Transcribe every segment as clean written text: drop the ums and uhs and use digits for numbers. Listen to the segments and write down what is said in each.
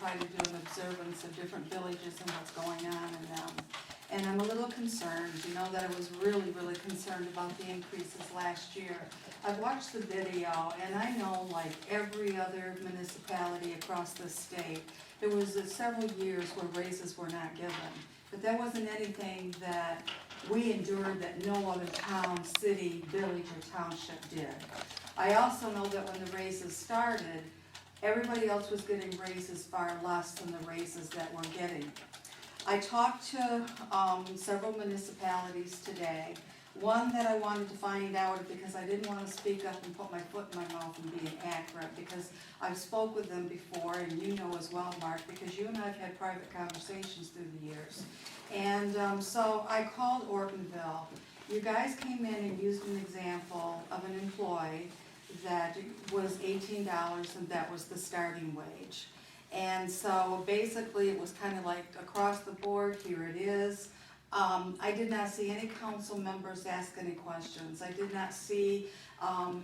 try to do an observance of different villages and what's going on in them. And I'm a little concerned, you know, that I was really, really concerned about the increases last year. I've watched the video, and I know, like every other municipality across the state, there was several years where raises were not given. But that wasn't anything that we endured that no other town, city, village, or township did. I also know that when the raises started, everybody else was getting raises far less than the raises that we're getting. I talked to several municipalities today. One that I wanted to find out, because I didn't want to speak up and put my foot in my mouth and be inaccurate, because I've spoke with them before, and you know as well, Mark, because you and I have had private conversations through the years. And so I called Ortonville. You guys came in and used an example of an employee that was $18, and that was the starting wage. And so basically it was kind of like across the board, here it is. I did not see any council members ask any questions. I did not see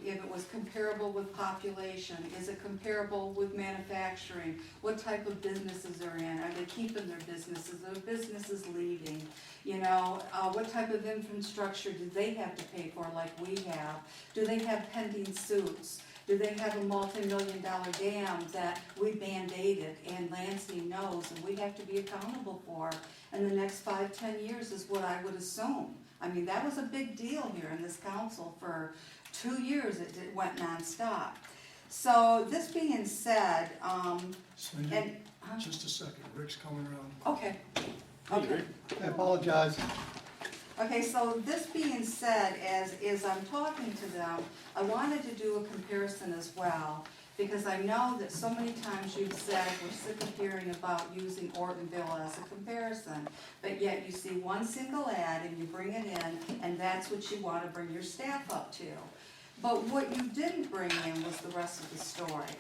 if it was comparable with population. Is it comparable with manufacturing? What type of businesses are in? Are they keeping their businesses? Are businesses leaving? You know, what type of infrastructure do they have to pay for like we have? Do they have pending suits? Do they have a multi-million-dollar dam that we band-aided and Lansing knows and we have to be accountable for in the next 5-10 years is what I would assume. I mean, that was a big deal here in this council. For 2 years it went nonstop. So this being said, Cindy, and, just a second, Rick's coming around. okay, okay. I apologize. Okay, so this being said, as I'm talking to them, I wanted to do a comparison as well, because I know that so many times you've said we're sick of hearing about using Ortonville as a comparison, but yet you see one single ad and you bring it in, and that's what you want to bring your staff up to. But what you didn't bring in was the rest of the story.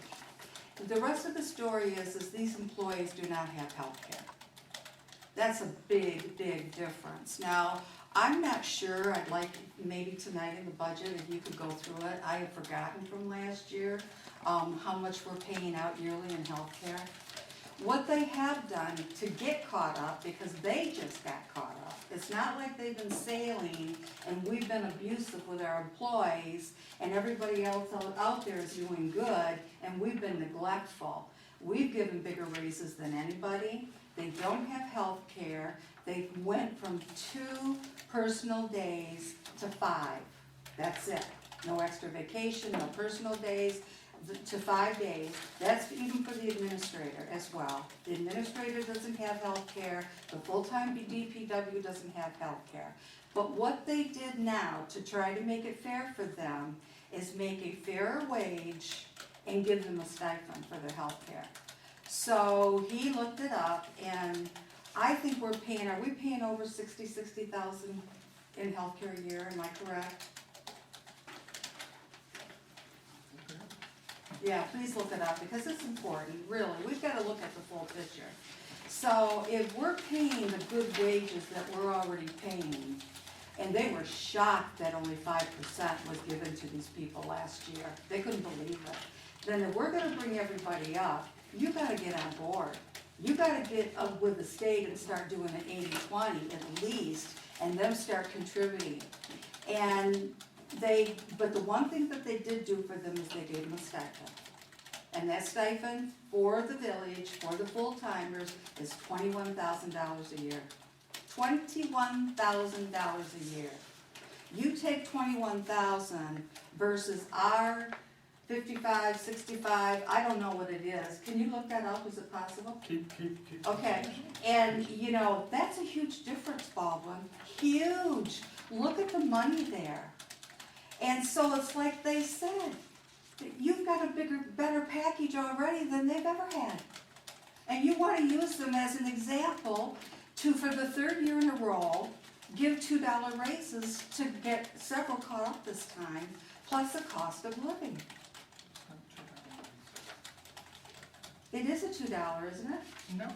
The rest of the story is these employees do not have health care. That's a big, big difference. Now, I'm not sure, I'd like maybe tonight in the budget, if you could go through it. I have forgotten from last year how much we're paying out yearly in health care. What they have done to get caught up, because they just got caught up, it's not like they've been sailing and we've been abusive with our employees and everybody else out there is doing good and we've been neglectful. We've given bigger raises than anybody. They don't have health care. They went from 2 personal days to 5. That's it. No extra vacation, no personal days, to 5 days. That's even for the administrator as well. The administrator doesn't have health care. The full-time DPW doesn't have health care. But what they did now to try to make it fair for them is make a fairer wage and give them a stipend for their health care. So he looked it up, and I think are we paying over $60,000 in healthcare a year, am I correct? Yeah, please look it up, because it's important, really, we've gotta look at the full picture. So if we're paying the good wages that we're already paying, and they were shocked that only 5% was given to these people last year, they couldn't believe it, then if we're gonna bring everybody up, you gotta get on board. You gotta get up with the state and start doing an 80-20 at least, and them start contributing. And but the one thing that they did do for them is they gave them a stipend. And that stipend for the village, for the full-timers, is $21,000 a year. $21,000 a year. You take $21,000 versus our 55, 65, I don't know what it is. Can you look that up? Is it possible? Keep. Okay, and you know, that's a huge difference, Baldwin. Huge. Look at the money there. And so it's like they said, you've got a better package already than they've ever had. And you want to use them as an example to, for the 3rd year in a row, give $2 raises to get several caught up this time, plus the cost of living. It is a $2, isn't it? No.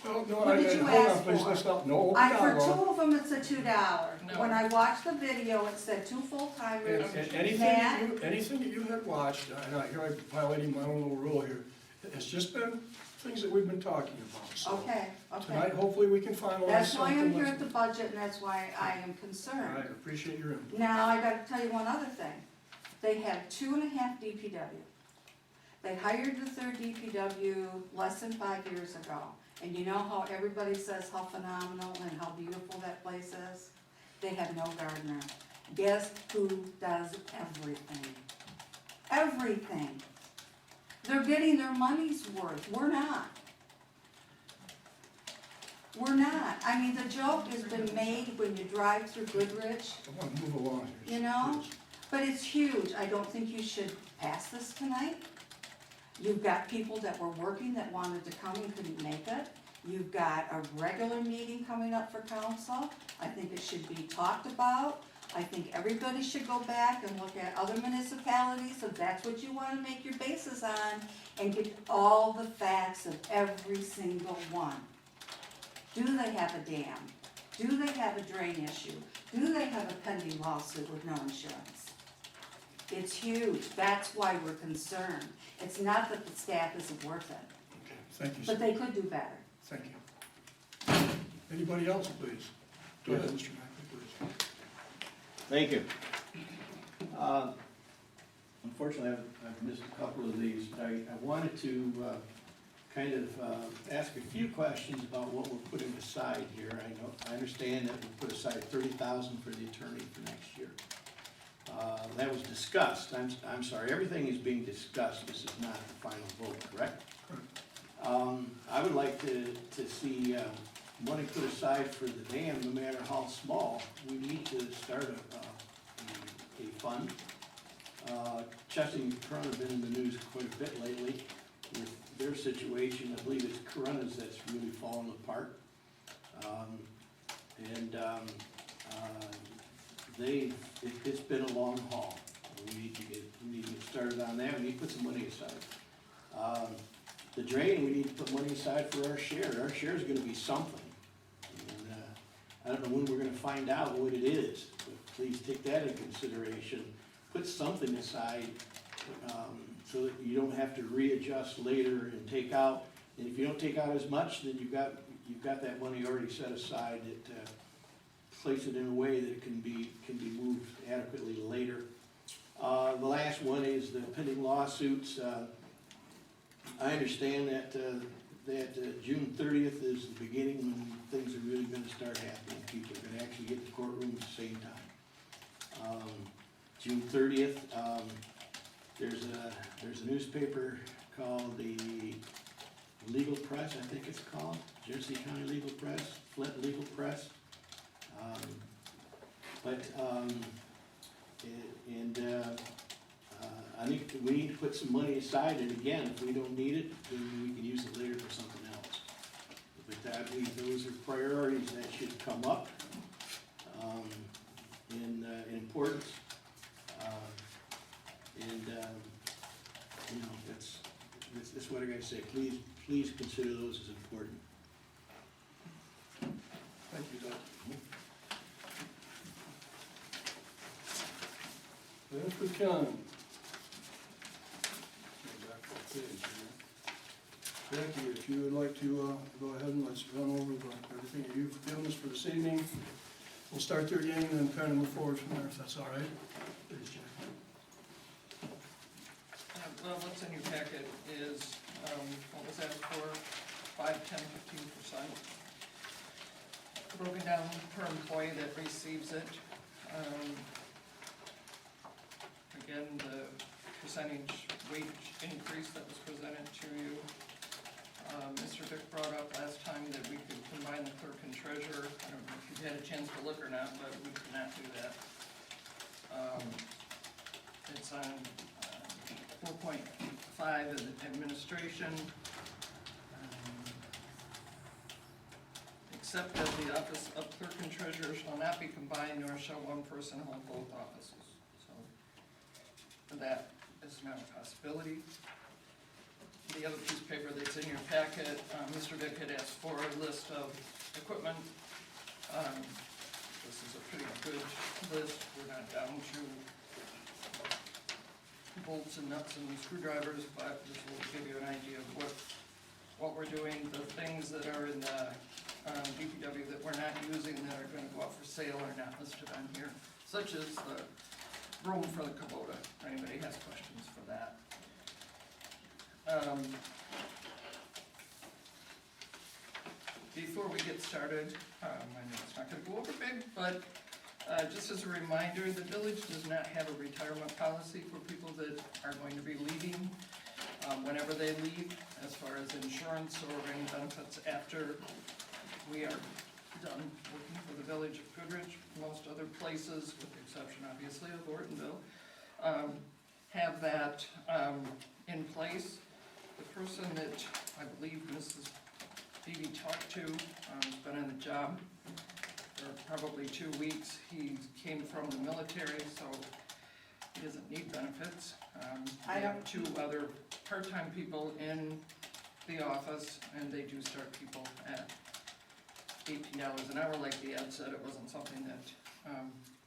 No, What did you hold on, ask please, for? let's stop, no, For hold on. 2 of them, it's a $2. No. When I watched the video, it said 2 full-timers. And anything that you had watched, and here I'm violating my own little rule here, has just been things that we've been talking about, so. Okay, Tonight, okay. hopefully, we can finalize That's why something. I'm here at the budget, and that's why I am I concerned. appreciate your input. Now, I gotta tell you one other thing. They have 2.5 DPW. They hired the third DPW less than 5 years ago. And you know how everybody says how phenomenal and how beautiful that place is? They have no gardener. Guess who does everything? Everything. They're getting their money's worth. We're not. We're not. I mean, the joke has been made when you drive through Goodrich, I want to move along here. You know? please. but it's huge. I don't think you should pass this tonight. You've got people that were working that wanted to come and couldn't make it. You've got a regular meeting coming up for council. I think it should be talked about. I think everybody should go back and look at other municipalities, if that's what you wanna make your basis on, and get all the facts of every single one. Do they have a dam? Do they have a drain issue? Do they have a pending lawsuit with no insurance? It's huge, that's why we're concerned. It's not that the staff isn't worth it, Okay, thank you, but sir. they could do better. Thank you. Anybody else, please? Go ahead, Mr. Mackley, please. Thank you. Unfortunately, I've missed a couple of these. I wanted to kind of ask a few questions about what we're putting aside here. I understand that we put aside $30,000 for the attorney for next year. That was discussed. I'm sorry, everything is being discussed. This is not the final vote, correct? Correct. I would like to see money put aside for the dam, no matter how small. We need to start a fund. Chesney and Corunna have been in the news quite a bit lately with their situation. I believe it's Corunna's that's really fallen apart. It's been a long haul. We need to get started on that. We need to put some money aside. The drain, we need to put money aside for our share. Our share is gonna be something. And, I don't know when we're gonna find out what it is, but please take that into consideration. Put something aside, so that you don't have to readjust later and take out. And if you don't take out as much, then you've got that money already set aside that, place it in a way that it can be moved adequately later. The last one is the pending lawsuits. I understand that June 30th is the beginning when things are really gonna start happening. People are gonna actually get to courtroom at the same time. June 30th, there's a newspaper called the Legal Press, I think it's called, Jersey County Legal Press, Flint Legal Press. I think we need to put some money aside, and again, if we don't need it, then we can use it later for something else. But those are priorities that should come up in importance. You know, that's what I gotta say. Please consider those as important. Thank you, Doug. Manfred County. Jackie, if you would like to go ahead and let's run over everything that you've given us for this evening. We'll start there again and then kind of move forward from there, if that's all right. Please, Jackie. Well, what's in your packet is, what was that for, 5, 10, 15%? Broken down per employee that receives it. Again, the percentage wage increase that was presented to you. Mr. Dick brought up last time that we could combine the clerk and treasurer. I don't know if you've had a chance to look or not, but we could not do that. It's on 4.5 in administration. Except that the office of clerk and treasurer shall not be combined, nor shall one person hold both offices. So that is not a possibility. The other piece of paper that's in your packet, Mr. Dick had asked for a list of equipment. This is a pretty good list. We're not down to bolts and nuts and screwdrivers, but this will give you an idea of what what we're doing, the things that are in the DPW that we're not using that are gonna go up for sale are not listed on here, such as the room for the Kubota, if anybody has questions for that. Before we get started, I know it's not gonna go over big, but just as a reminder, the village does not have a retirement policy for people that are going to be leaving, whenever they leave, as far as insurance or any benefits after we are done working for the village of Goodrich. Most other places, with the exception obviously of Ortonville, have that in place. The person that I believe Mrs. Phoebe talked to has been on the job for probably 2 weeks. He came from the military, so he doesn't need benefits. I have 2 other part-time people in the office, and they do start people at $18 an hour. Like the ad said, it wasn't something that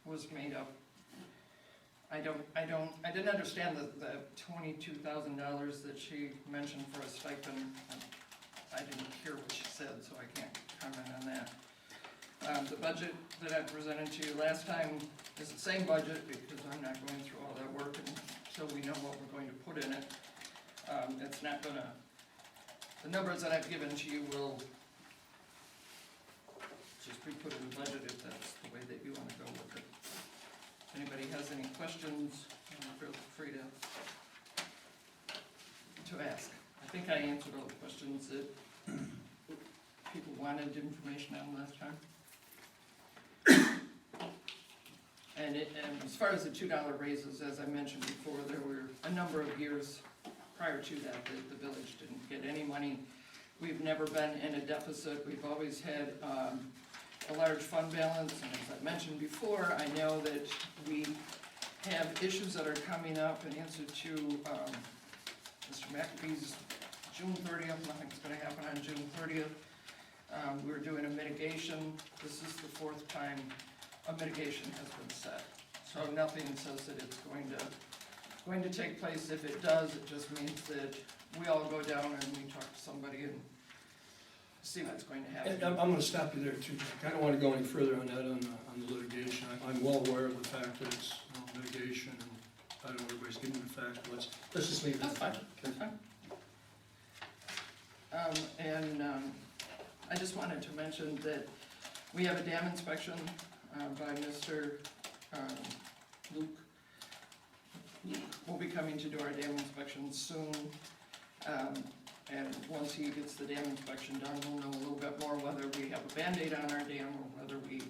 was made up. I didn't understand the $22,000 that she mentioned for a stipend. I didn't hear what she said, so I can't comment on that. The budget that I presented to you last time is the same budget, because I'm not going through all that work until we know what we're going to put in it. It's not gonna, the numbers that I've given to you will just be put in the budget if that's the way that you wanna go with it. If anybody has any questions, feel free to ask. I think I answered all the questions that people wanted information on last time. And as far as the $2 raises, as I mentioned before, there were a number of years prior to that the village didn't get any money. We've never been in a deficit. We've always had a large fund balance, and as I mentioned before, I know that we have issues that are coming up in answer to Mr. McAfee's June 30th. Nothing's gonna happen on June 30th. We're doing a mitigation. This is the 4th time a mitigation has been set. So nothing says that it's going to take place. If it does, it just means that we all go down and we talk to somebody and see what's going to happen. And I'm gonna stop you there too, Jack. I don't wanna go any further on that, on the litigation. I'm well aware of the fact that it's litigation, and I don't know everybody's getting the facts, but let's just leave it. That's fine, that's fine. I just wanted to mention that we have a dam inspection by Mr. Luke. Will be coming to do our dam inspection soon. And once he gets the dam inspection done, we'll know a little bit more whether we have a Band-Aid on our dam or whether we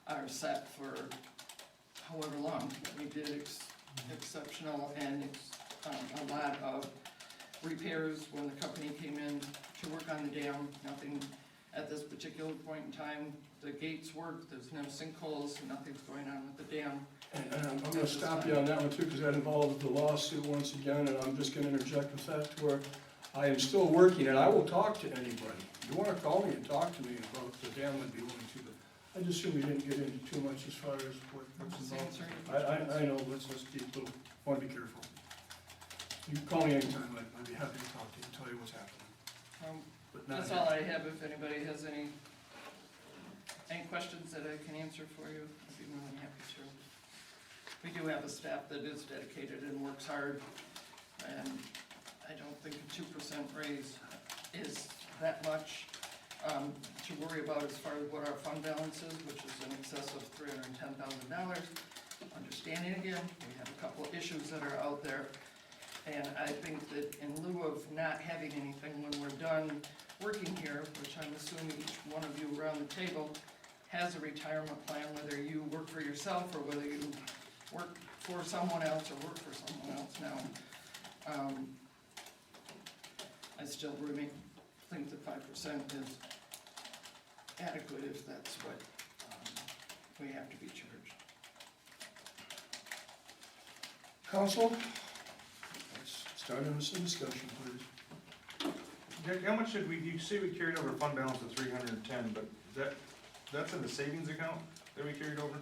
are set for however long. We did exceptional and a lot of repairs when the company came in to work on the dam. Nothing at this particular point in time. The gates work, there's no sinkholes, nothing's going on with the dam. And I'm gonna stop you on that one too, because that involved the lawsuit once again, and I'm just gonna interject with that to where I am still working, and I will talk to anybody. You wanna call me and talk to me about the dam, I'd be willing to, but I just assume we didn't get into too much as far as what's involved. I know, let's keep a little, wanna be careful. You can call me anytime, I'd be happy to talk to you, and tell you what's happening. But not That's all I have. If anybody has any questions that I can answer for you, I'd be more than happy to. We do have a staff that is dedicated and works hard, and I don't think a 2% raise is that much to worry about as far as what our fund balance is, which is in excess of $310,000. Understanding again, we have a couple of issues that are out there, and I think that in lieu of not having anything when we're done working here, which I'm assuming each one of you around the table has a retirement plan, whether you work for yourself or whether you work for someone else or work for someone else now. I still think that 5% is adequate if that's what we have to be charged. Council, let's start on some discussion, please. Dick, how much did you say we carried over fund balance of 310, but that's in the savings account that we carried over?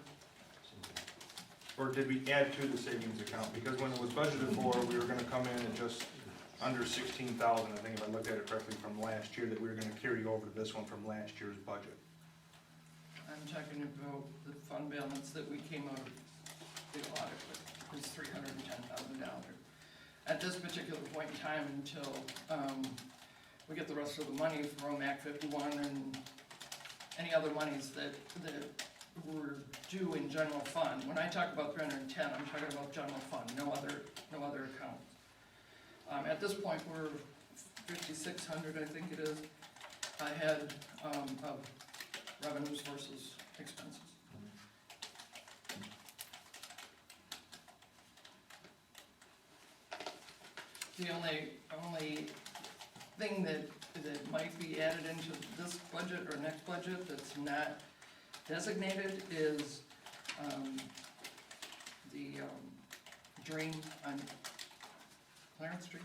Or did we add to the savings account? Because when it was budgeted for, we were gonna come in and just under 16,000, I think if I looked at it correctly from last year, that we were gonna carry over to this one from last year's budget. I'm talking about the fund balance that we came out of the audit with, is $310,000. At this particular point in time, until, we get the rest of the money from Act 51 and any other monies that were due in general fund. When I talk about 310, I'm talking about general fund, no other accounts. At this point, we're 5,600, I think it is, ahead, of revenues versus expenses. The only thing that might be added into this budget or next budget that's not designated is, the, drain on Clarence Street.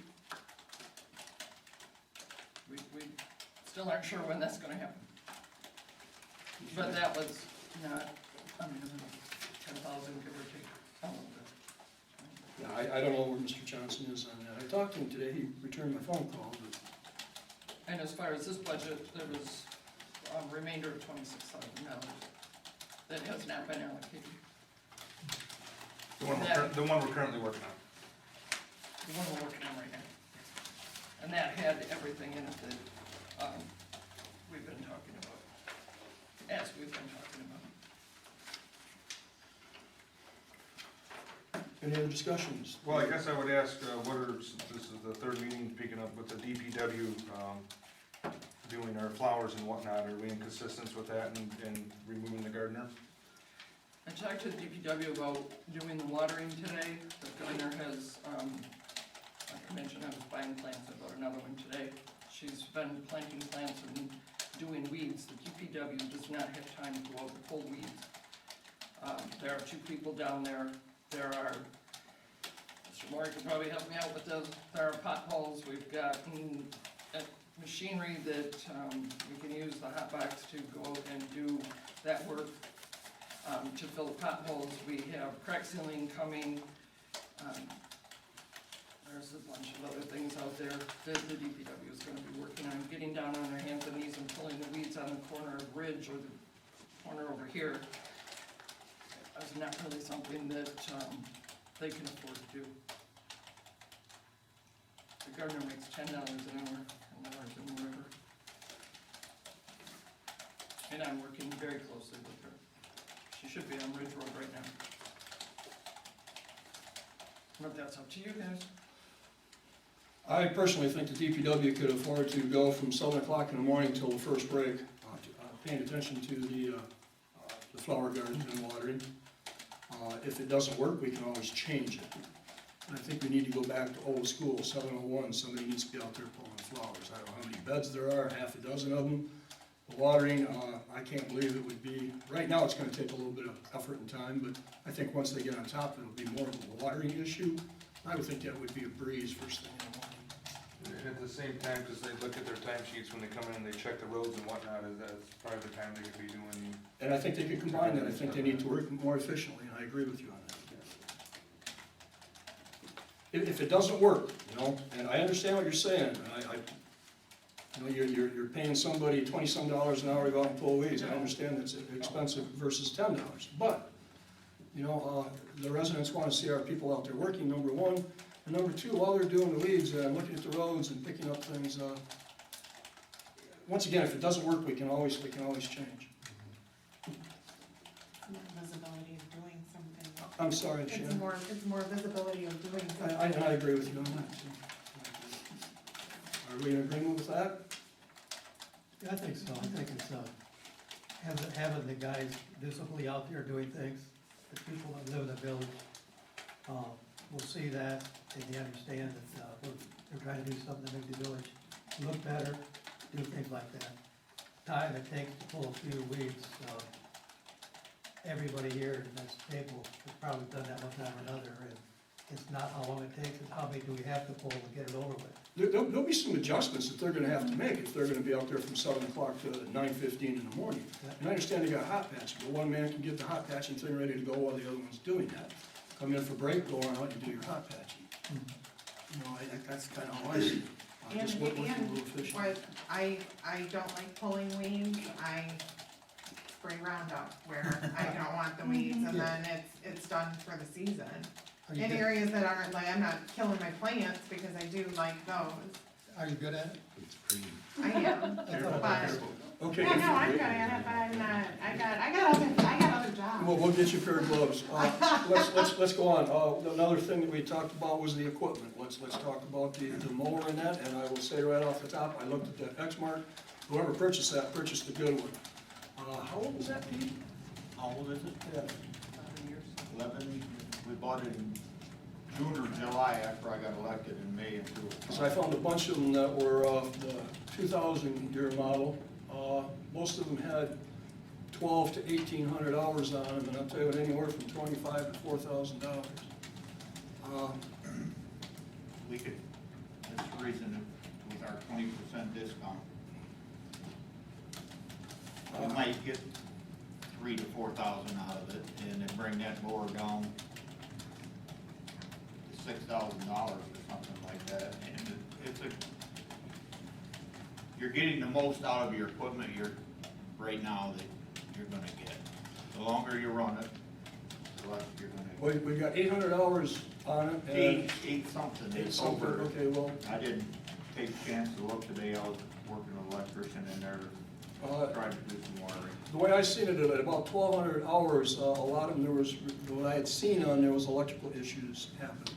We still aren't sure when that's gonna happen. But that was not, 10,000, give or take, a little bit. Yeah, I don't know where Mr. Johnson is on that. I talked to him today, he returned my phone call, but And as far as this budget, there was a remainder of $26,000 that has not been allocated. The one we're currently working on. The one we're working on right now. And that had everything in it that, we've been talking about, as we've been talking about. any other discussions? Well, I guess I would ask, since this is the third meeting picking up with the DPW, doing our flowers and whatnot, are we in consistence with that and removing the gardener? I talked to the DPW about doing the watering today. The gardener has, like I mentioned, I was buying plants, I bought another one today. She's been planting plants and doing weeds. The DPW does not have time to go out and pull weeds. There are 2 people down there. There are, Mr. Moore could probably help me out with this. There are potholes. We've got machinery that we can use the hot box to go out and do that work. To fill the potholes, we have crack sealing coming. There's a bunch of other things out there that the DPW is gonna be working on, getting down on their hands and knees and pulling the weeds on the corner of Ridge or the corner over here. That's not really something that they can afford to do. The gardener makes $10 an hour, in the river. And I'm working very closely with her. She should be on Ridge Road right now. But that's up to you guys. I personally think the DPW could afford to go from 7 o'clock in the morning till the first break, paying attention to the flower gardens and watering. If it doesn't work, we can always change it. I think we need to go back to old school, 701, somebody needs to be out there pulling flowers. I don't know how many beds there are, half a dozen of them. The watering, I can't believe it would be, right now it's gonna take a little bit of effort and time, but I think once they get on top, it'll be more of a watering issue. I would think that would be a breeze first thing in the morning. And at the same time, because they look at their timesheets when they come in and they check the roads and whatnot, that's probably the time they could be doing. And I think they could combine that, I think they need to work more efficiently, and I agree with you on that. If it doesn't work, you know, and I understand what you're saying, you know, you're paying somebody $20-some an hour to go out and pull weeds, I understand that's expensive versus $10, but, you know, the residents wanna see our people out there working, number one, and number two, while they're doing the weeds and looking at the roads and picking up things, once again, if it doesn't work, we can always change. Visibility of doing something. I'm sorry, Shannon. It's more visibility of doing something. I agree with you on that, too. Are we in agreement with that? Yeah, I think so. I think it's, having the guys visibly out there doing things, the people that live in the village, will see that, and they understand that, they're trying to do something to make the village look better, do things like that. Time it takes to pull a few weeds, everybody here at this table has probably done that one time or another, and it's not how long it takes, it's how many do we have to pull to get it over with. There'll be some adjustments that they're gonna have to make if they're gonna be out there from 7 o'clock to 9:15 in the morning. And I understand they got hot patching, but one man can get the hot patching thing ready to go while the other one's doing that. Come in for break, go on out and do your hot patching. No, that's kind of how I see it. I just want to look a little efficient. What, I don't like pulling weeds, I spray Roundup where I don't want the weeds, and then it's done for the season. Are you In good- areas that aren't, like, I'm not killing my plants, because I do like those, Are you good at it? It's pretty. I am, Careful, but, Okay. yeah, no, I'm good at it, but I'm not, I got other jobs. Well, we'll get you a pair of gloves. Let's go on. Another thing that we talked about was the equipment. Let's talk about the mower and that, and I will say right off the top, I looked at that Exmark. Whoever purchased that, purchased a good one. How old was that, Pete? How old is it? Yeah. 11, we bought it in June or July after I got elected in May and June. So I found a bunch of them that were the 2000 year model. Most of them had 12 to 1,800 hours on them, and I'll tell you what, anywhere from $25 to $4,000. We could, that's the reason with our 20% discount. We might get 3,000 to 4,000 out of it and then bring that mower down to $6,000 or something like that. And it's you're getting the most out of your equipment right now that you're gonna get. The longer you run it, the less you're gonna. We got 800 hours on it. and Eight something, Eight it's something, over. okay, well, I didn't take a chance to look today, I was working with an electrician in there, trying to do some wiring. the way I seen it, at about 1,200 hours, a lot of them, there was, what I had seen on there was electrical issues happening.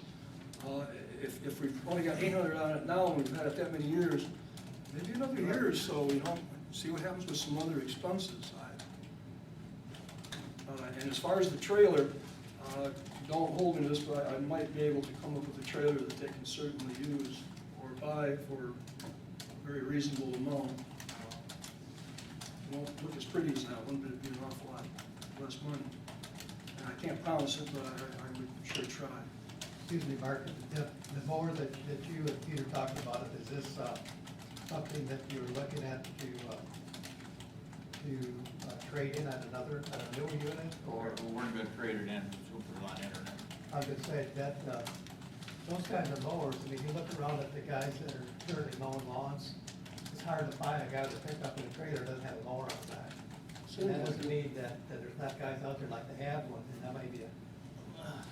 If we've only got 800 on it now, and we've had it that many years, maybe another year or so, see what happens with some other expenses. And as far as the trailer, don't hold me to this, but I might be able to come up with a trailer that they can certainly use or buy for a very reasonable amount. It won't look as pretty as that one, but it'd be an awful lot less money. And I can't promise it, but I would sure try. Excuse me, Mark, the mower that you and Peter talked about, is this something that you're looking at to trade in at a newer unit? Or we're gonna trade it in, we'll put it on internet. I was gonna say that, those kinds of mowers, I mean, you look around at the guys that are currently mowing lawns, it's hard to find a guy with a pickup and a trailer that doesn't have a mower on the back. And that doesn't mean that there's not guys out there like to have one, and that might be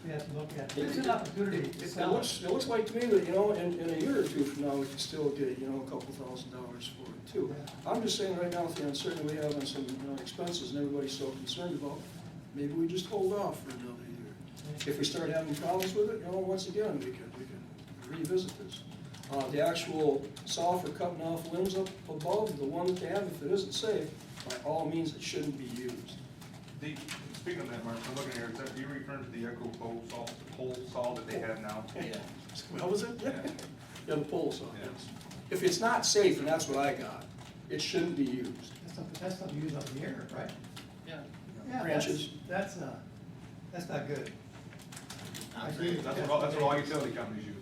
we have to look at, it's an opportunity to It sell. looks like to me that, in a year or two from now, we can still get, a couple $1,000s for it too. I'm just saying right now, with the uncertainty we have on some, expenses and everybody's so concerned about, maybe we just hold off for another year. If we start having problems with it, once again, we can revisit this. The actual saw for cutting off limbs up above, the one that they have, if it isn't safe, by all means, it shouldn't be used. Speaking of that, Mark, I'm looking here, are you referring to the Echo pole saw that they have now? Yeah. What was it? Yeah. Yeah, the pole saw, Yeah. yes. If it's not safe, and that's what I got, it shouldn't be used. That's something you use on the air, right? Yeah. Yeah, Branches. That's not good. Not agree. safe. That's what all utility companies use.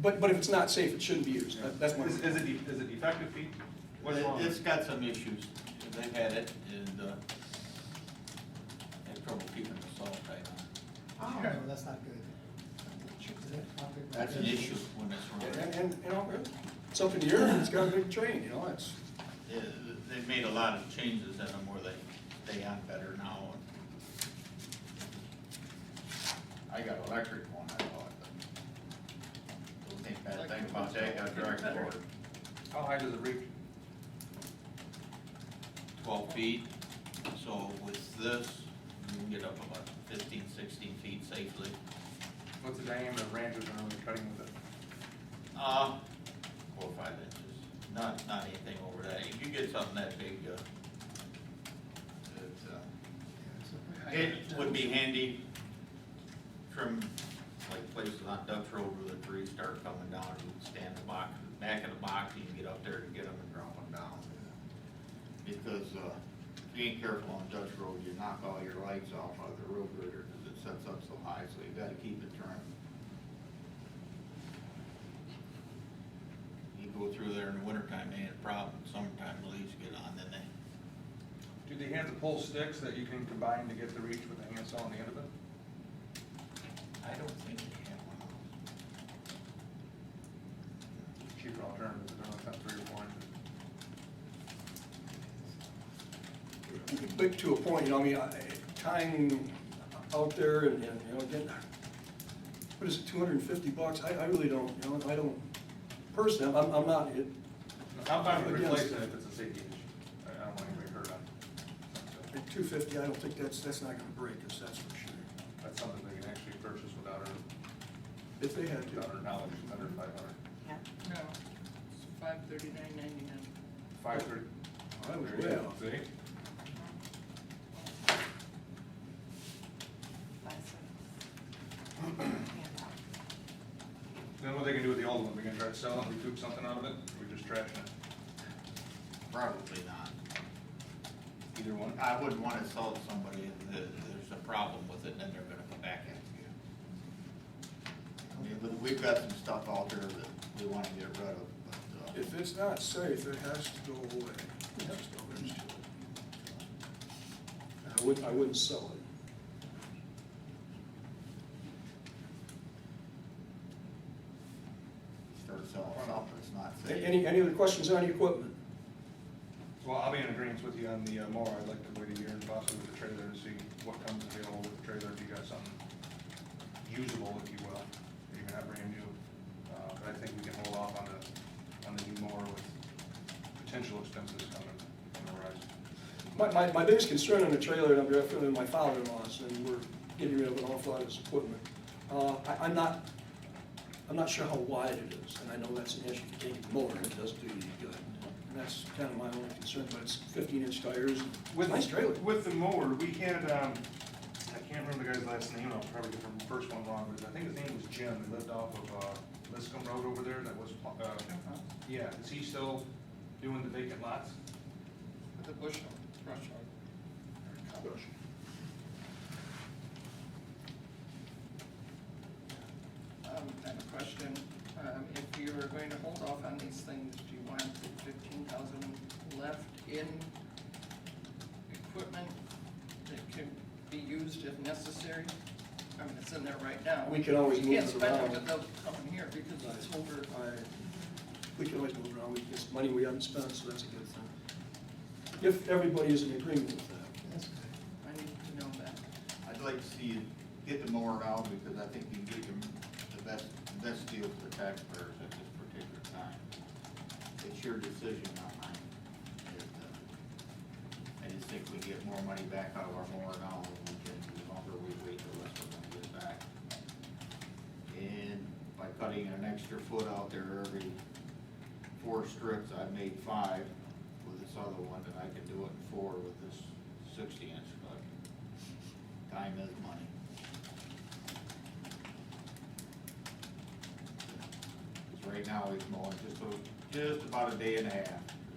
But if it's not safe, it shouldn't be used. That's my. Is it defective, Pete? What's wrong? It's got some issues, they've had it, and, had trouble keeping the salt tight on. Oh, No, that's not good. That's an issue when it's running. And, it's up in the air, and it's got a big train, it's. Yeah, they've made a lot of changes in them where they stay on better now. I got an electric one, I thought, but don't think bad thing about that, got direct cord, How high does it reach? 12 feet. So with this, you can get up about 15, 16 feet safely. What's the diameter of branches when we're cutting with it? 4 or 5 inches, not anything over that. If you get something that big, it would be handy from like places on Dutch Road where the trees start coming down, you can stand the back of the box, you can get up there to get them and drop them down. Because if you ain't careful on Dutch Road, you knock all your lights off of the road grader because it sets up so high, so you gotta keep it trimmed. You go through there in the wintertime, they ain't a problem, summertime the leaves get on, then they, Do they have the pole sticks that you can combine to get the reach with the handsaw on the end of it? I don't think they have one of those. turn, if they're not 3 or 4 inches. But to a point, you know, I mean, tying out there and, you know, getting, what is it, $250? I really don't, you know, I don't, personally, I'm not, I'm fine with Against replacing it. it if it's a safety issue. I don't want anybody hurt on it. at $250, I don't think that's not gonna break us, that's for sure. That's something they can actually purchase without our If they had to. knowledge, under 500. No, it's $539.99. 530. I was There you way go. off. See? Then what they can do with the old one, we gonna try to sell it, recoup something out of it, or we just trashing it? Probably not. Either one? I wouldn't wanna sell it to somebody and there's a problem with it, and then they're gonna come back after you. I mean, we've got some stuff out there that we wanna get rid of, but, If it's not safe, it has to go away. There's just no risk to it. And I wouldn't sell it. start selling something that's not safe. Any other questions on the equipment? Well, I'll be in agreement with you on the mower, I'd like to wait a year and possibly with the trailer to see what comes available with the trailer, if you got something usable, if you will, maybe not brand new. But I think we can hold off on the new mower with potential expenses coming on the horizon. My biggest concern on the trailer, and I'm definitely my father-in-law's, and we're getting rid of an awful lot of this equipment. I'm not sure how wide it is, and I know that's an issue. If you take it more, it doesn't do you any good. And that's kind of my only concern, but it's 15-inch tires. With Nice trailer. With the mower, we had, I can't remember the guy's last name, I'll probably get the first one wrong, but I think his name was Jim, he lived off of Liscum Road over there, that was, yeah, is he still doing the vacant lots? With the bushel, brush hog. I have a question. If you were going to hold off on these things, do you want 15,000 left in equipment that can be used if necessary? I mean, it's in there right now. We can always You move can't it spend it around. without coming here because it's over. We can always move around, it's money we haven't spent, so that's a good thing. If everybody is in agreement with that. That's good. I need to know that. I'd like to see you get the mower now, because I think you get the best deal for the taxpayers at this particular time. It's your decision, not mine. I just think we get more money back out of our mower now than we can, the longer we wait, the less we're gonna get back. And by cutting an extra foot out there every 4 strips, I've made 5 with this other one, and I can do it in 4 with this 60-inch, but time is money. Because right now, he's mowing just about a day and a half.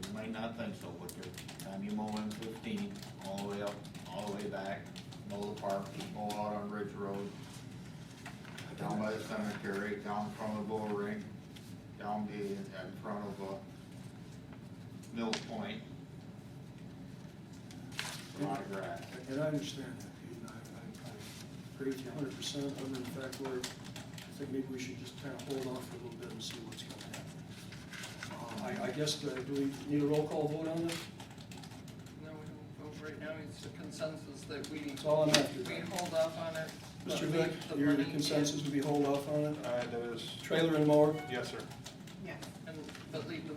You might not think so, but the time you mow in 15, all the way up, all the way back, mow the park, mow out on Ridge Road, down by the cemetery, down in front of the bull ring, down in front of Mill Point. A lot of grass. And I understand that, Pete, and I agree with you 100%, other than the fact where I think maybe we should just kind of hold off for a little bit and see what's going to happen. I guess, do we need a roll call vote on this? No, we don't vote right now. It's a consensus that we That's all I'm after. we hold off on it. but Mr. leave Vick, the your money in- consensus would be hold off on it? That is, Trailer and mower? yes, sir. Yes. But leave the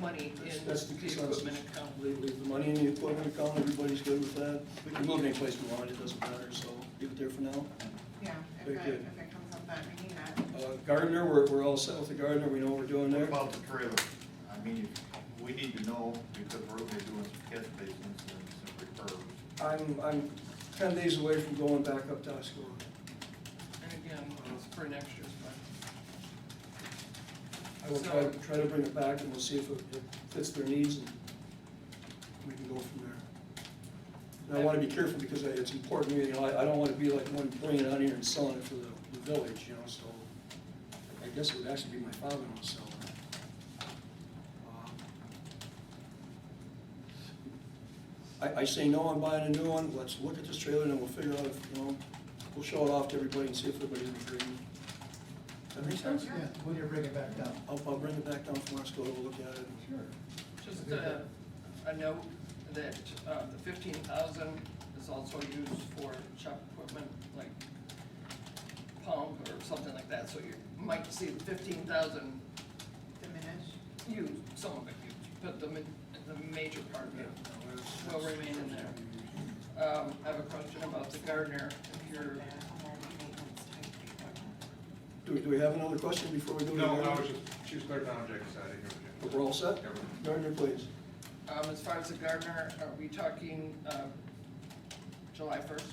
money in That's the the consensus. equipment account. Leave the money in the equipment account, everybody's good with that? We can move it any place we want, it doesn't matter, so leave it there for now. Yeah, if Very good. it comes up that we need that. Gardner, we're all set with the Gardner, we know what we're doing What there? about the trailer? I mean, we need to know, because we're gonna be doing some catch basins and some repairs. I'm 10 days away from going back up to Osceola. And again, it's for next year's budget. I will try to bring it back and we'll see if it fits their needs and we can go from there. And I want to be careful because it's important to me, you know, I don't want to be like one bringing it out here and selling it for the village, you know, so I guess it would actually be my father-in-law selling it. I say no, I'm buying a new one, let's look at this trailer and then we'll figure out if, you know, we'll show it off to everybody and see if everybody's in agreement. That make sense? Yeah, when you bring it back down. I'll bring it back down for us, go look at it. Sure. Just a note that the 15,000 is also used for shop equipment, like pump or something like that, so you might see the 15,000 Diminish. used, some of it used, but the major part of it will remain in there. I have a question about the gardener, if you're, Do we have another question before we go to the? No, I was just, she was clear down on Jake's side, I hear what you. We're all set? Everything. Gardner, please. as far as the gardener, are we talking, July 1st?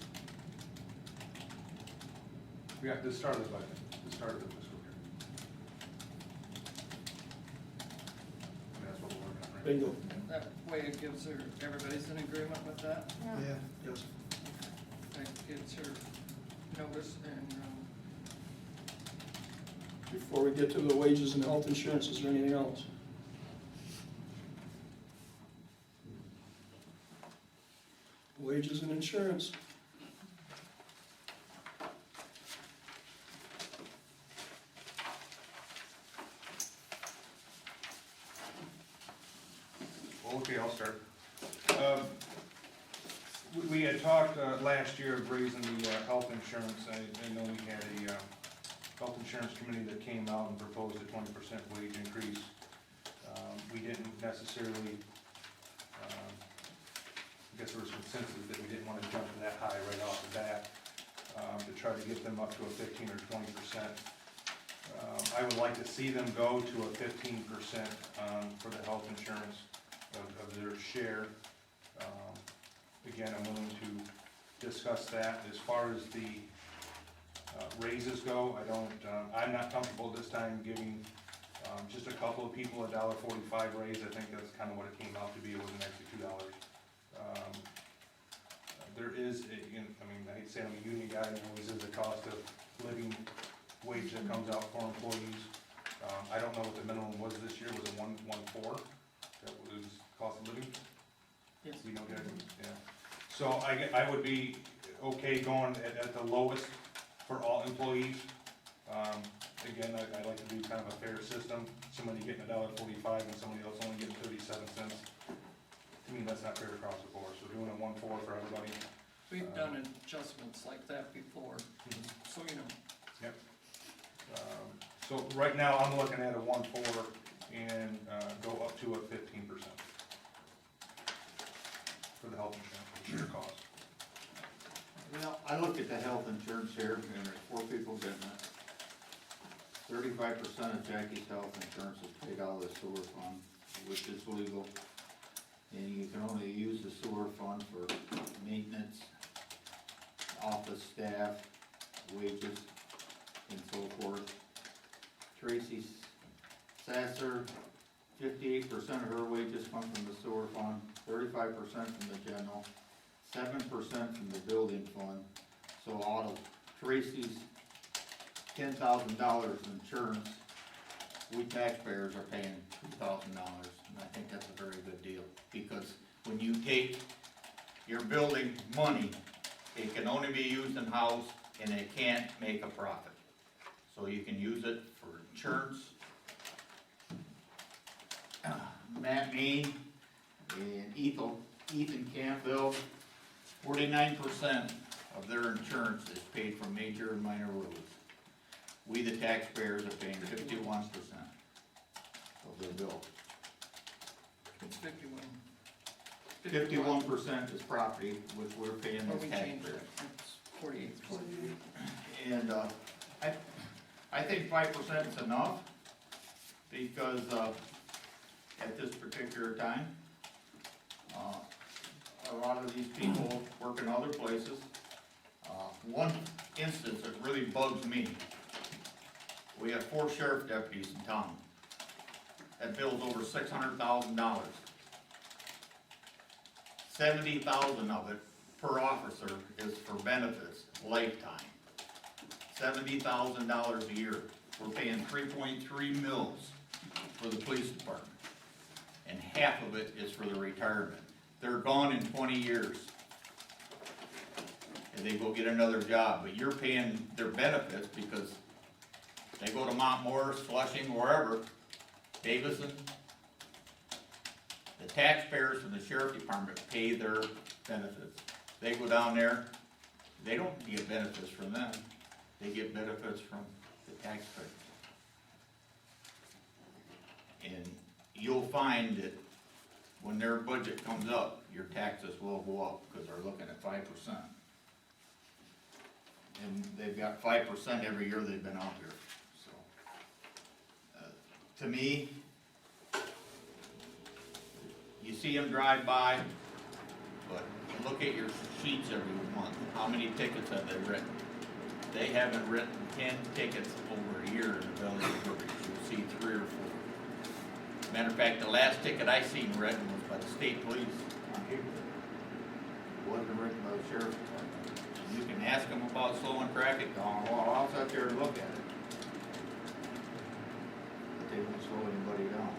We got the start of the budget, the start of the fiscal year. I mean, that's what we're working on, right? Bingo. That way it gives her, everybody's in agreement with that? Yeah. Yes. That gives her notice and, Before we get to the wages and health insurance, is there anything else? Wages and insurance. Well, okay, I'll start. We had talked last year of raising the health insurance. I know we had a health insurance committee that came out and proposed a 20% wage increase. We didn't necessarily, I guess there was consensus that we didn't want to jump that high right off the bat, to try to get them up to a 15 or 20%. I would like to see them go to a 15% for the health insurance of their share. Again, I'm willing to discuss that. As far as the raises go, I'm not comfortable this time giving just a couple of people a $1.45 raise. I think that's kind of what it came out to be. It wasn't actually $2. There is, I hate to say I'm a union guy, there always is a cost of living wage that comes out for employees. I don't know what the minimum was this year. Was it 1.4? That was cost of living? yes. We don't get it, yeah. So I would be okay going at the lowest for all employees. Again, I like to do kind of a fair system, somebody getting $1.45 and somebody else only getting 37 cents. To me, that's not fair across the board, so doing a 1.4 for everybody. We've done adjustments like that before, so you know. Yep. So right now, I'm looking at a 1.4 and go up to a 15% for the health insurance, share cost. Well, I look at the health insurance here, and there's 4 people getting it. 35% of Jackie's health insurance is paid out of the sewer fund, which is legal. And you can only use the sewer fund for maintenance, office staff, wages, and so forth. Tracy Sasser, 58% of her wages come from the sewer fund, 35% from the general, 7% from the building fund. So out of Tracy's $10,000 insurance, we taxpayers are paying $2,000, and I think that's a very good deal. Because when you take your building money, it can only be used in house, and it can't make a profit. So you can use it for insurance. Matt Mean and Ethan Campbell, 49% of their insurance is paid from major and minor roads. We, the taxpayers, are paying 51% of their bill. It's 51. 51% is property, which we're paying Or as we changed taxpayers. it, it's 48. And, I think 5% is enough, because, at this particular time, a lot of these people work in other places. One instance that really bugs me, we have 4 sheriff deputies in town. That bill's over $600,000. 70,000 of it per officer is for benefits, lifetime. $70,000 a year. We're paying 3.3 mils for the police department. And half of it is for the retirement. They're gone in 20 years. And they go get another job, but you're paying their benefits because They go to Mount Morris, Flushing, wherever, Davison. The taxpayers from the sheriff department pay their benefits. They go down there, they don't get benefits from them, they get benefits from the taxpayers. And you'll find that when their budget comes up, your taxes will go up, because they're looking at 5%. And they've got 5% every year they've been out here, so. To me, you see them drive by, but look at your sheets every month, how many tickets have they written? They haven't written 10 tickets over a year in the village of Woodbridge, you'll see 3 or 4. Matter of fact, the last ticket I seen written was by the state police on here. It wasn't written by the sheriff's department. You can ask them about slowing traffic down, well, I'll sit there and look at it. But they won't slow anybody down.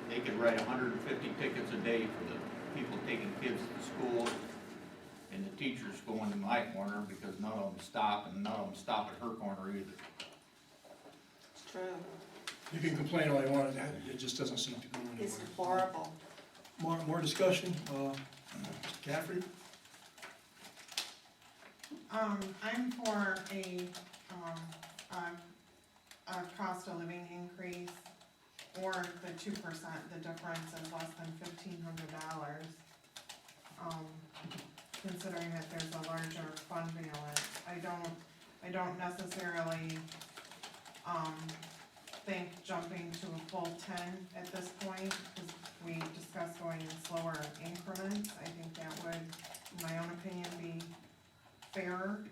They could write 150 tickets a day for the people taking kids to school and the teachers going to my corner, because none of them stop, and none of them stop at her corner either. It's true. You can complain all you want, it just doesn't seem to go anywhere. It's horrible. More discussion, Mr. Caffrey? I'm for a cost of living increase, or the 2%, the difference is less than $1,500. Considering that there's a larger fund balance, I don't necessarily, think jumping to a full 10 at this point, because we discussed going in slower increments. I think that would, in my own opinion, be fairer,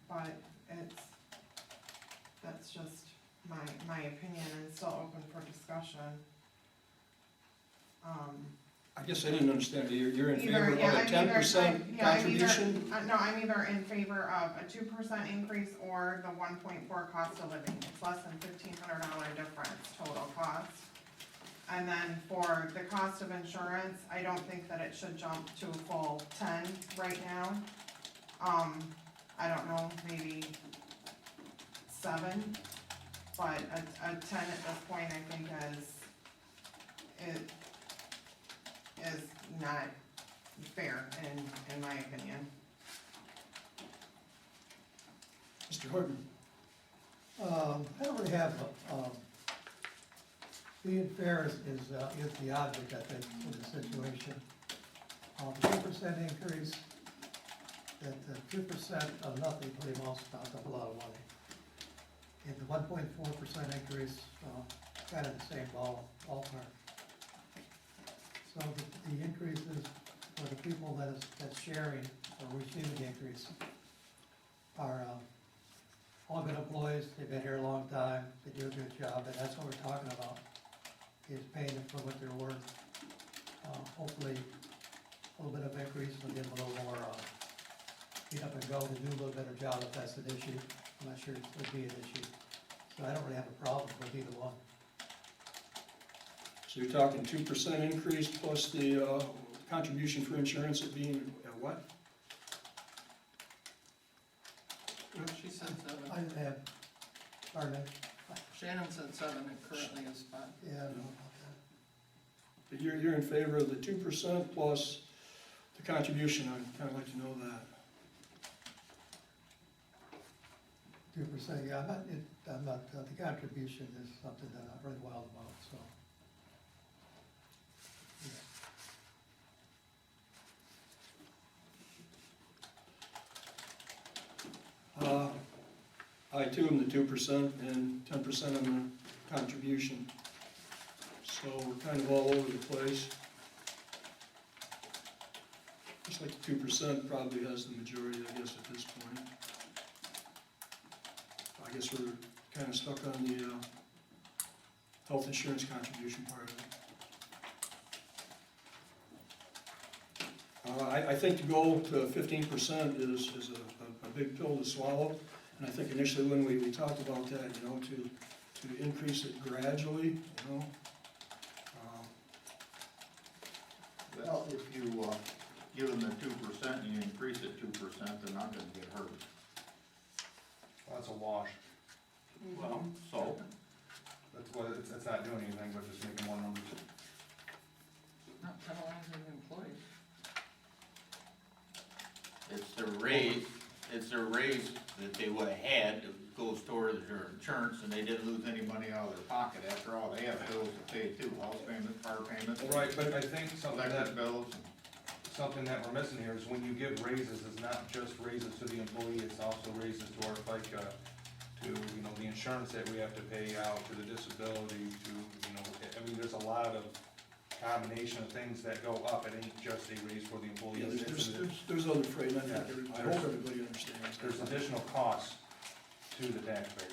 but that's just my opinion, and it's still open for discussion. I guess I didn't understand, you're in Either- favor of yeah, a I'm 10% either- contribution? No, I'm either in favor of a 2% increase or the 1.4 cost of living. It's less than $1,500 difference total cost. And then for the cost of insurance, I don't think that it should jump to a full 10 right now. I don't know, maybe 7, but a 10 at this point, I think is not fair in my opinion. Mr. Horton? I don't really have, being fair is the object, I think, in the situation. The 2% increase, that 2% of nothing pretty much sounds like a lot of money. And the 1.4% increase, kind of the same ballpark. So the increases for the people that's sharing or receiving the increase are, all good employees, they've been here a long time, they do a good job, and that's what we're talking about, is paying them for what they're worth. Hopefully, a little bit of increase will give them a little more, get up and go to do a little better job if that's an issue. I'm not sure it would be an issue. So I don't really have a problem with either one. So you're talking 2% increase plus the contribution for insurance at being, at what? She said 7. I didn't have, pardon me, Shannon said 7, it currently is 5. yeah, I don't know about But you're in favor of the 2% plus the contribution, I'd kind of like to know that. that. 2%, yeah, I'm not, the contribution is something that I'm really wild about, so. I too am the 2% and 10% on the contribution. So we're kind of all over the place. Looks like the 2% probably has the majority, I guess, at this point. I guess we're kind of stuck on the health insurance contribution part of it. I think to go to 15% is a big pill to swallow. And I think initially when we talked about that, you know, to increase it gradually, you know. Well, if you, give them the 2% and you increase it 2%, they're not gonna get hurt. Well, that's a wash. Well, so, That's what, it's not doing anything but just making more numbers. Not penalizing the employees. It's their raise that they would've had that goes towards their insurance, and they didn't lose any money out of their pocket. After all, they have bills to pay too, house payment, car payment, Right, but I think something electric that, bills. something that we're missing here is when you give raises, it's not just raises to the employee, it's also raises to our FICA, to, you know, the insurance that we have to pay out, to the disability, to, you know, I mean, there's a lot of combination of things that go up, it ain't just a raise for the Yeah, employees. there's other freight, and I Yeah. think, I hope everybody understands. There's additional costs to the taxpayers.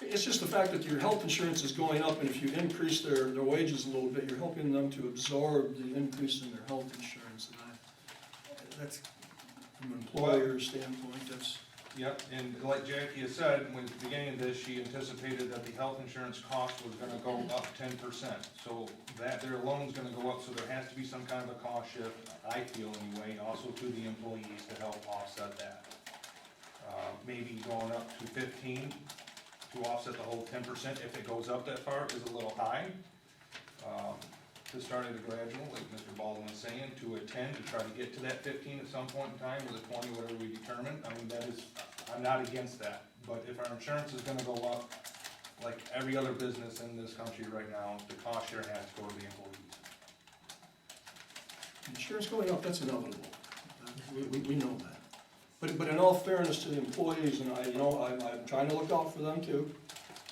It's just the fact that your health insurance is going up, and if you increase their wages a little bit, you're helping them to absorb the increase in their health insurance, and that's, from an employer's standpoint, that's, Yep, and like Jackie has said, when, at the beginning of this, she anticipated that the health insurance cost was gonna go up 10%. So that, their loan's gonna go up, so there has to be some kind of a cost shift, I feel anyway, also to the employees to help offset that. Maybe going up to 15 to offset the whole 10%, if it goes up that far, is a little high. To start at a gradual, like Mr. Baldwin was saying, to a 10, to try to get to that 15 at some point in time, or the 20, whatever we determine. I mean, that is, I'm not against that, but if our insurance is gonna go up, like every other business in this country right now, the cost share has to go to the employees. insurance going up, that's inevitable. We know that. But in all fairness to the employees, and I'm trying to look out for them too,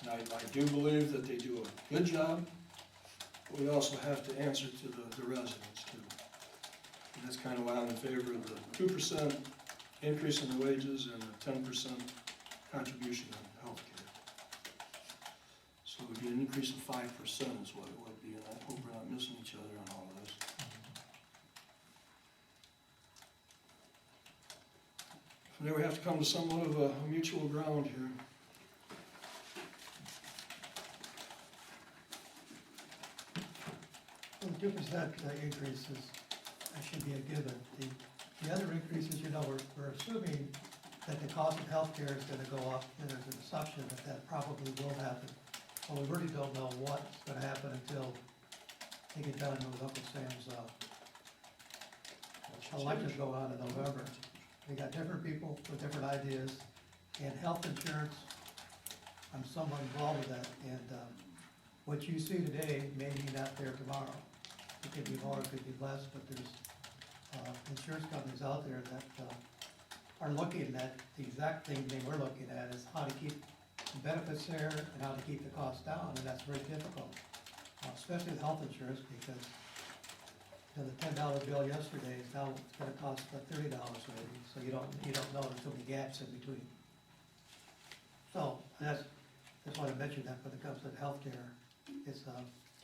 and I do believe that they do a good job, but we also have to answer to the residents too. And that's kind of why I'm in favor of the 2% increase in the wages and the 10% contribution on healthcare. So it would be an increase of 5% is what it would be, and I hope we're not missing each other on all of this. So there we have to come to somewhat of a mutual ground here. Well, the 2% increases, that should be a given. The other increases, we're assuming that the cost of healthcare is gonna go up, and there's an assumption that that probably will happen. Well, we really don't know what's gonna happen until they get done with Uncle Sam's, elections go on in November. We got different people with different ideas, and health insurance, I'm somewhat involved with that, and, what you see today may be not there tomorrow. It could be more, it could be less, but there's, insurance companies out there that, are looking at the exact thing they were looking at, is how to keep the benefits there and how to keep the costs down, and that's very difficult. Especially with health insurance, because, the $10 bill yesterday is now, it's gonna cost $30 maybe, so you don't know there's so many gaps in between. So, that's why I mentioned that when it comes to healthcare, it's,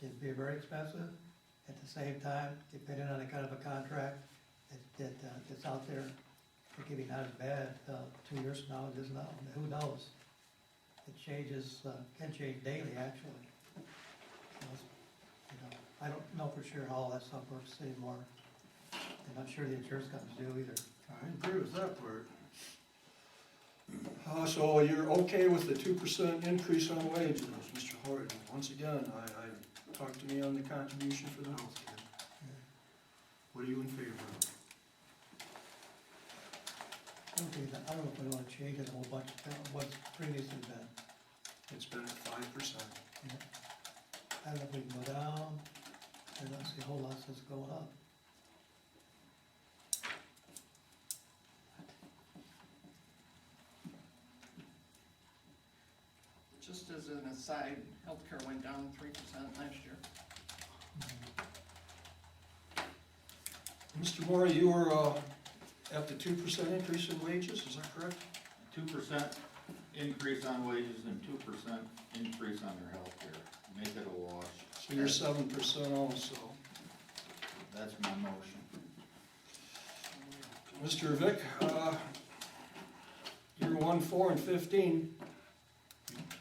it'd be very expensive. At the same time, depending on the kind of a contract that's out there, it could be not as bad 2 years from now as it is now. Who knows? It changes, can change daily, actually. So I don't know for sure how all that stuff works anymore. And I'm sure the insurance companies do either. I agree with that part. So you're okay with the 2% increase on wages, Mr. Horton? Once again, talk to me on the contribution for the healthcare. What are you in favor of? I don't know if we want to change it a whole bunch, what's previously been. It's been at 5%. I don't know if we can go down, I don't see a whole lot that's going up. Just as an aside, healthcare went down 3% last year. Mr. Moore, you were at the 2% increase in wages, is that correct? 2% increase on wages and 2% increase on their health care. Make it a wash. So you're 7% also. That's my motion. Mr. Vick, you're 1, 4, and 15.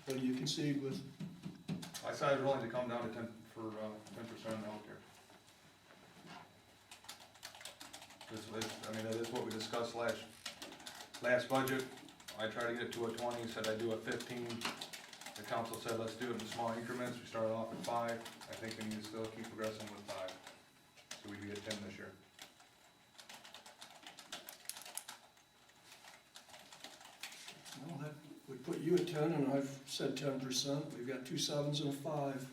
What do you concede with? I said I'd willing to come down to 10% on healthcare. This was, I mean, that is what we discussed last budget. I tried to get it to a 20, said I'd do a 15. The council said, let's do it in small increments. We started off at 5. I think we need to still keep progressing with 5. So we'd be at 10 this year. Well, that would put you at 10, and I've said 10%. We've got 2 7s and a 5.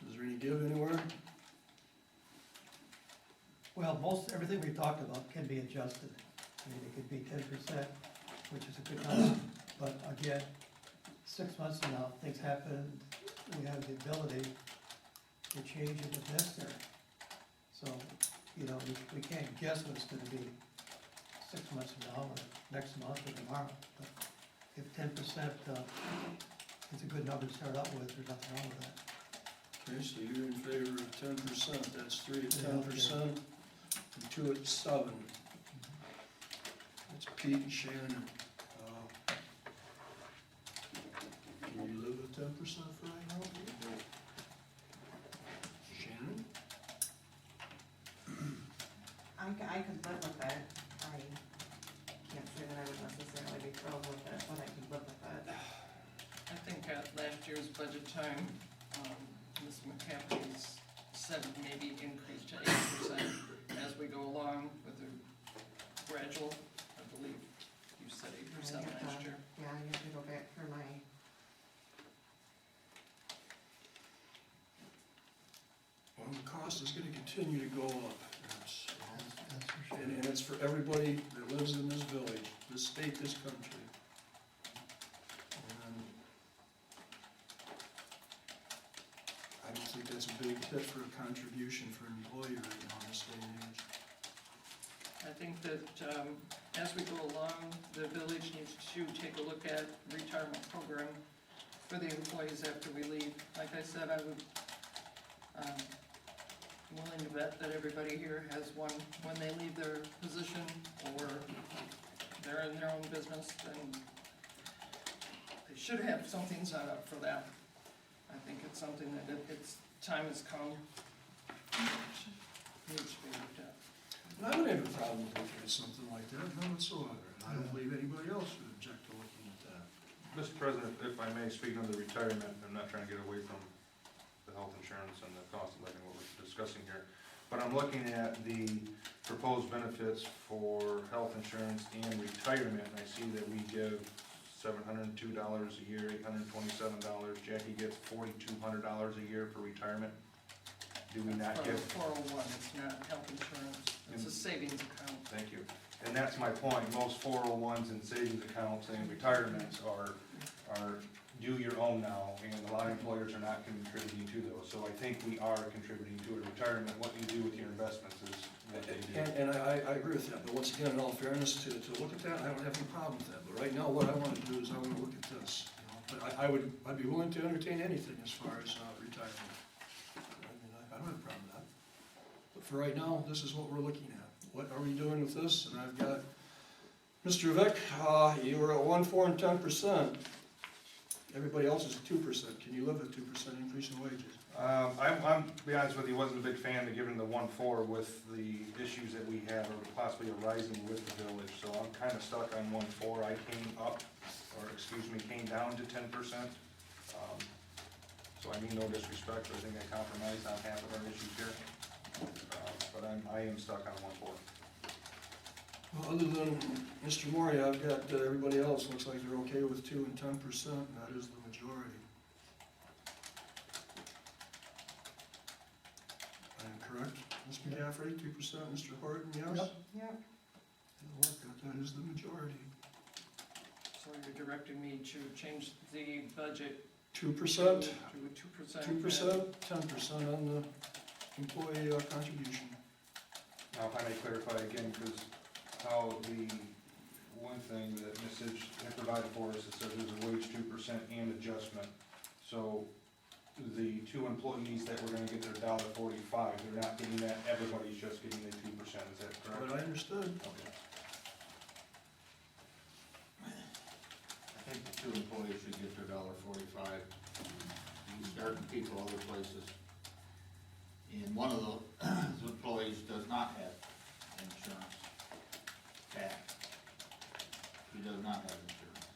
Is there any give anywhere? Well, most, everything we talked about can be adjusted. I mean, it could be 10%, which is a good number, but again, 6 months from now, things happen, we have the ability to change it if necessary. So, you know, we can't guess what it's gonna be 6 months from now, or next month, or tomorrow. But if 10% is a good number to start out with, there's nothing wrong with that. Okay, so you're in favor of 10%. That's 3 at Yeah, okay. 10% and 2 at 7. That's Pete and Shannon. Can you live with 10% for right now? Shannon? I could live with it. I can't say that I would necessarily be thrilled with it, but I could live with it. I think at last year's budget time, Ms. McCaffrey's said maybe increase to 8% as we go along with the gradual, I believe you said 8% last year. Yeah, I have to go back through my, Well, the cost is gonna continue to go up. That's- That's for sure. And it's for everybody that lives in this village, this state, this country. And I don't think that's a big hit for a contribution for an employee right now in this day and age. I think that, as we go along, the village needs to take a look at retirement program for the employees after we leave. Like I said, I would, willing to bet that everybody here has one when they leave their position or they're in their own business, then they should have something set up for that. I think it's something that it's, time has come, needs to be looked at. And I wouldn't have a problem with looking at something like that, none whatsoever. And I don't believe anybody else would object to looking at that. Mr. President, if I may, speaking of the retirement, I'm not trying to get away from the health insurance and the cost of living, what we're discussing here. But I'm looking at the proposed benefits for health insurance and retirement, and I see that we give $702 a year, $827. Jackie gets $4,200 a year for retirement. Do we not That's give? for 401, it's not health insurance, it's a savings account. Thank you. And that's my point, most 401s and savings accounts and retirements are do your own now, and a lot of employers are not contributing to those. So I think we are contributing to a retirement. What you do with your investments is what they do. And I agree with that, but once again, in all fairness, to look at that, I don't have any problem with that. But right now, what I want to do is I want to look at this. You know. But I'd be willing to entertain anything as far as retirement. I mean, I don't have a problem with that. But for right now, this is what we're looking at. What are we doing with this? And I've got, Mr. Vick, you were at 1, 4, and 10%. Everybody else is at 2%. Can you live with 2% increase in wages? I'm, to be honest with you, wasn't a big fan of giving the 1.4 with the issues that we have or possibly arising with the village. So I'm kind of stuck on 1.4. I came down to 10%. So I mean no disrespect, but I think I compromised on half of our issues here. But I am stuck on 1.4. Well, other than Mr. Maury, I've got everybody else, looks like they're okay with 2 and 10%, and that is the majority. I am correct, Ms. McCaffrey, 2%, Mr. Horton, yes? Yep. yep, It'll work out. That is the majority. So you're directing me to change the budget 2%, to a 2%. 2%, 10% on the employee contribution. Now, if I may clarify again, because how the one thing that Ms. Sidge had provided for us, it said there's a wage 2% and adjustment. So the 2 employees that we're gonna get their $1.45, they're not getting that, everybody's just getting the 2%, is that correct? But I understood. Okay. I think the 2 employees should get their $1.45. You start in people other places. And one of those employees does not have insurance. Pat. She does not have insurance.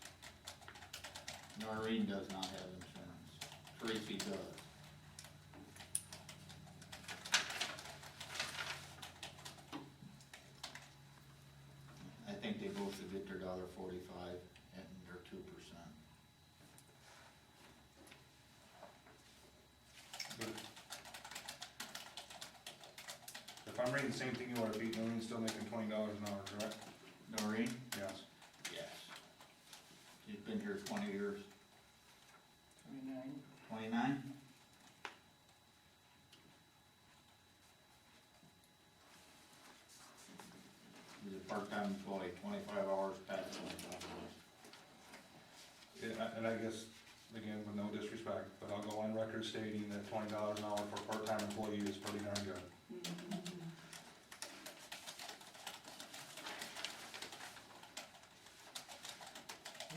Noreen does not have insurance. Tracy does. I think they both should get their $1.45 and their 2%. But if I'm reading the same thing you are, Pete, Noreen's still making $20 an hour, correct? Noreen? Yes. Yes. She's been here 20 years. 29. 29? She's a part-time employee, 25 hours past 25 hours. Yeah, and I guess, again, with no disrespect, but I'll go on record stating that $20 an hour for a part-time employee is pretty darn good.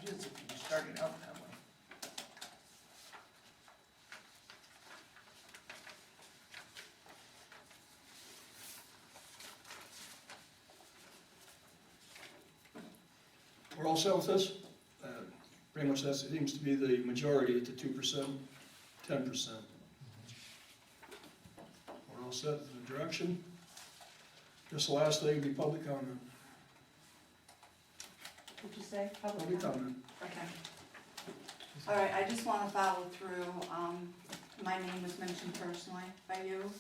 It is if you started out that way. We're all set with this? Pretty much that seems to be the majority at the 2%, 10%. We're all set with the direction. Just the last thing would be public comment. What'd you say? Public comment. Okay. All right, I just want to follow through. My name was mentioned personally by you.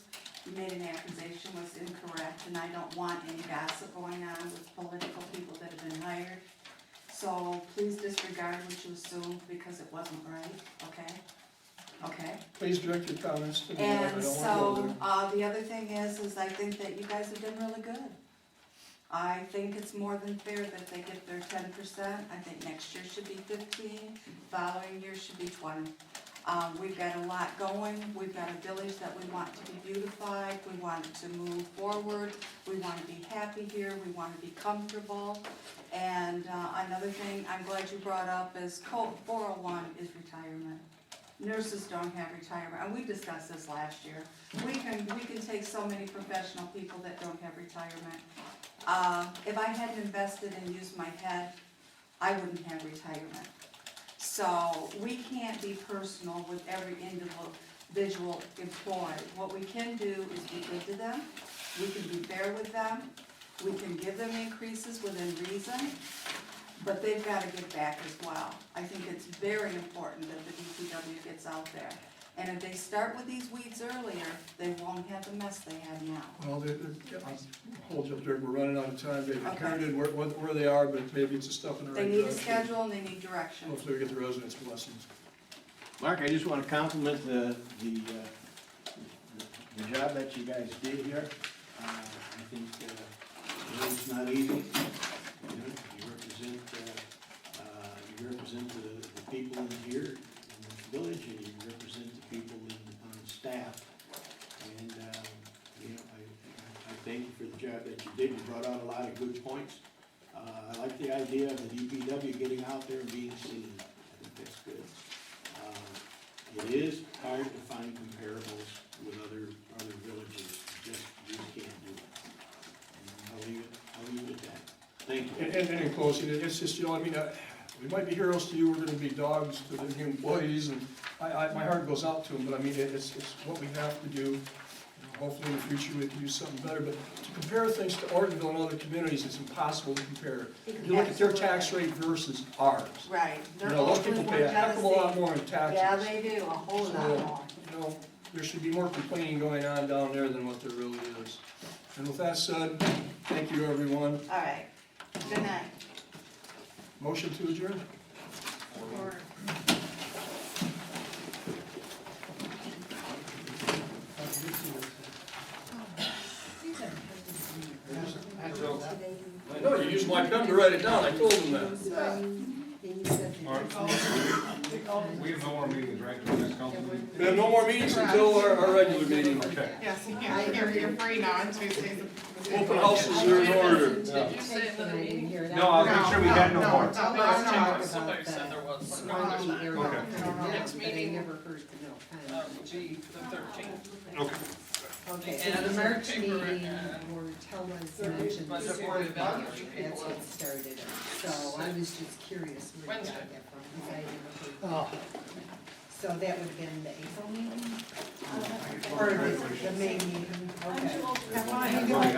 You made an accusation was incorrect, and I don't want any gossip going on with political people that have been hired. So please disregard what you assumed because it wasn't right, okay? Okay? Please direct your comments to me. I And don't want to go so, there. the other thing is I think that you guys have done really good. I think it's more than fair that they get their 10%. I think next year should be 15, following year should be 20. We've got a lot going. We've got a village that we want to be beautified. We want it to move forward. We want to be happy here. We want to be comfortable. And, another thing I'm glad you brought up is code 401 is retirement. Nurses don't have retirement, and we discussed this last year. We can take so many professional people that don't have retirement. If I hadn't invested and used my head, I wouldn't have retirement. So we can't be personal with every individual employee. What we can do is be good to them, we can be fair with them, we can give them increases within reason, but they've gotta give back as well. I think it's very important that the DPW gets out there. And if they start with these weeds earlier, they won't have the mess they have now. Well, I'll hold you up there, we're running out of time. They've Okay. inherited where they are, but maybe it's a step in the They right need a direction. schedule and they need direction. Hopefully we get the residents' blessings. Mark, I just want to compliment the job that you guys did here. I think, it's not easy. You know, you represent the people in here, in the village, and you represent the people on staff. And, you know, I thank you for the job that you did. You brought out a lot of good points. I like the idea of the DPW getting out there and being seen. I think that's good. It is hard to find comparables with other villages, you can't do it. And I'll leave it at that. Thank you. And in closing, it's just, you know, I mean, we might be heroes to you, we're gonna be dogs to the new employees, and my heart goes out to them, but I mean, it's what we have to do. Hopefully in the future we can do something better, but to compare things to Ortonville and other communities, it's impossible to compare. You look at their tax rate versus ours. Right. You They're know, those open people for pay a heck of a lot jealousy. more in taxes. Yeah, they do, a whole lot So, more. you know, there should be more complaining going on down there than what there really is. And with that said, thank you, everyone. All right, good night. Motion to adjourn? I know, you used my pen to write it down, I told them that. We have no more meetings, right, for the next council meeting? We have no more meetings until our regular meeting. Okay. Yes, you're free now on Tuesdays. Open houses are in order. Did you say another meeting? No, I was making sure we had no more. Somebody said there was, but no, there's not. Okay. Next meeting, Never heard, no. G, the 13th. Okay. Okay, And so the it's March in the paper meeting and- where Telma's mentioned But the the board support voucher, evaluates that's people what at- started it. So I was just curious where you got Wednesday. that from, because I didn't Oh. know. So that would have been the April meeting? Or the May meeting, okay. How are you doing?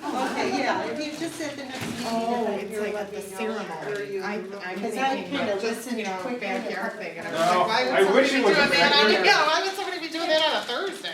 Okay, yeah, if you just at the next meeting. Oh, if it's you're like letting the me know, ceremony. or you- I'm Because I thinking kinda of just, listened you know, quickly. backyard thing, and I was No, like, why I would wish somebody it be was doing a that on, backyard. yeah, why would somebody be doing that on a Thursday?